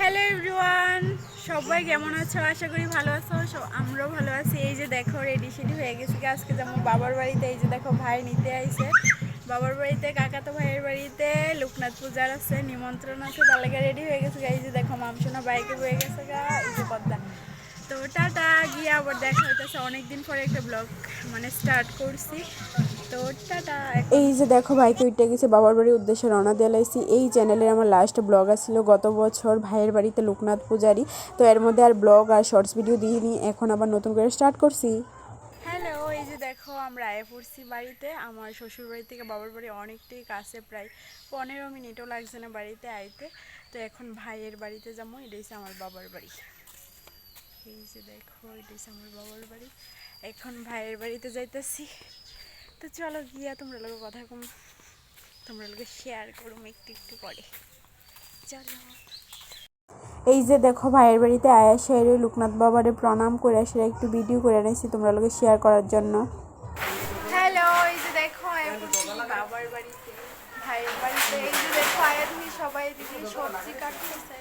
Hello everyone, সবাই কেমন আছো? আশা করি ভালো আছো। আমরাও ভালো আছি। এই যে দেখো রেডি সেডি হয়ে গেছি আজকে যেমন বাবার বাড়িতে। এই যে দেখো ভাই নিতে আইছে বাবার বাড়িতে, কাকাতো ভাইয়ের বাড়িতে লোকনাথ পূজার আছে, নিমন্ত্রণ আছে, তার লেগে রেডি হয়ে গেছে। এই যে দেখো মামসোনা বাইকে বয়ে গেছে গা, এই যে পদ্মা। তো টাটা, গিয়ে আবার দেখা হইতেছে। অনেকদিন পরে একটা ব্লগ স্টার্ট করছি। তো টাটা। এই যে দেখো ভাইকে উঠে গেছে বাবার বাড়ির উদ্দেশ্যে রওনা দিয়ে লাইছি। এই চ্যানেলের আমার লাস্ট ব্লগ আসছিল গত বছর ভাইয়ের বাড়িতে লোকনাথ পূজারি। তো এর মধ্যে আর ব্লগ আর শর্টস ভিডিও দিইনি, এখন আবার নতুন করে স্টার্ট করছি। হ্যালো, এই যে দেখো আমরা আয়ে পড়ছি বাড়িতে। আমার শ্বশুর বাড়ি থেকে বাবার বাড়ি অনেকটাই কাছে, প্রায় 15 মিনিটও লাগছে না বাড়িতে আইতে। তো এখন ভাইয়ের বাড়িতে যাবো। এটা হচ্ছে আমার বাবার বাড়ি। এই যে দেখো এটা হচ্ছে আমার বাবার বাড়ি। এখন ভাইয়ের বাড়িতে যাইতেছি। তো চলো গিয়া তোমরা লোক কথা কম, তোমরা লোকে শেয়ার করুম একটু একটু করে। চলো। এই যে দেখো ভাইয়ের বাড়িতে আয়া সেরে লোকনাথ বাবারে প্রণাম করে সেরে একটু ভিডিও করে নিয়েছি তোমরা লোকে শেয়ার করার জন্য। হ্যালো, এই যে দেখো আয়া পড়ছি বাবার বাড়িতে, ভাইয়ের বাড়িতে। এই যে দেখো আয়া তুমি সবাই দিদি সবজি কাটতেছে।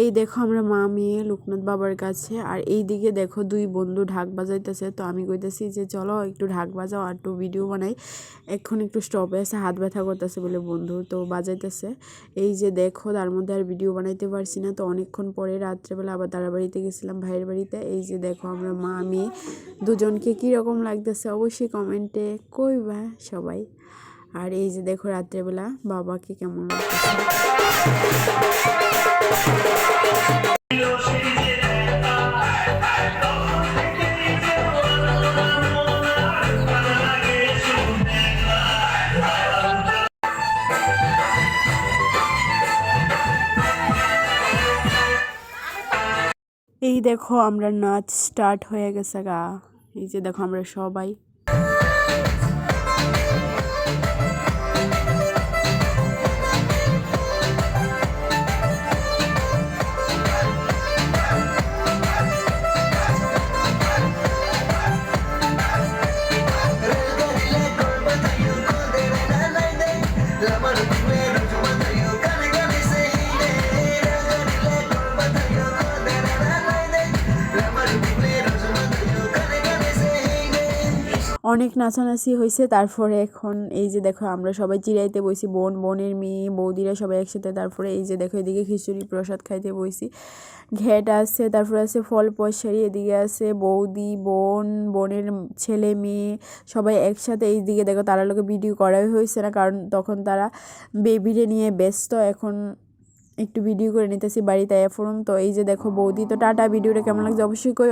এই দেখো আমরা মা মেয়ে লোকনাথ বাবার কাছে, আর এই দিকে দেখো দুই বন্ধু ঢাক বাজাইতেছে। তো আমি কইতেছি যে চলো একটু ঢাক বাজাও আর একটু ভিডিও বানাই। এখন একটু স্টপে আছে, হাত ব্যথা করতেছে বলে বন্ধু তো বাজাইতেছে। এই যে দেখো তার মধ্যে আর ভিডিও বানাইতে পারছি না। তো অনেকক্ষণ পরে রাত্রেবেলা আবার তারা বাড়িতে গেছিলাম ভাইয়ের বাড়িতে। এই যে দেখো আমরা মা মেয়ে দুজনকে কীরকম লাগতেছে অবশ্যই কমেন্টে কইবা সবাই। আর এই যে দেখো রাত্রেবেলা বাবাকে কেমন লাগতেছে। এই দেখো আমরা নাচ স্টার্ট হয়ে গেছে গা। এই যে দেখো আমরা সবাই। অনেক নাচানাচি হয়েছে। তারপরে এখন এই যে দেখো আমরা সবাই চিরাইতে বইছি, বোনের মেয়ে বৌদিরা সবাই একসাথে। তারপরে এই যে দেখো এদিকে খিচুড়ি প্রসাদ খাইতে বইছি। ঘ্যাট আছে, তারপরে আছে ফল পয়সারি, এদিকে আছে বৌদি বোনের ছেলে মেয়ে সবাই একসাথে। এই দিকে দেখো তারা লোকে ভিডিও করাই হয়েছে না, কারণ তখন তারা বেবিরে নিয়ে ব্যস্ত। এখন একটু ভিডিও করে নিতেছি বাড়িতে এফোরম। তো এই যে দেখো বৌদি। তো টাটা, ভিডিওটা কেমন লাগছে অবশ্যই কই।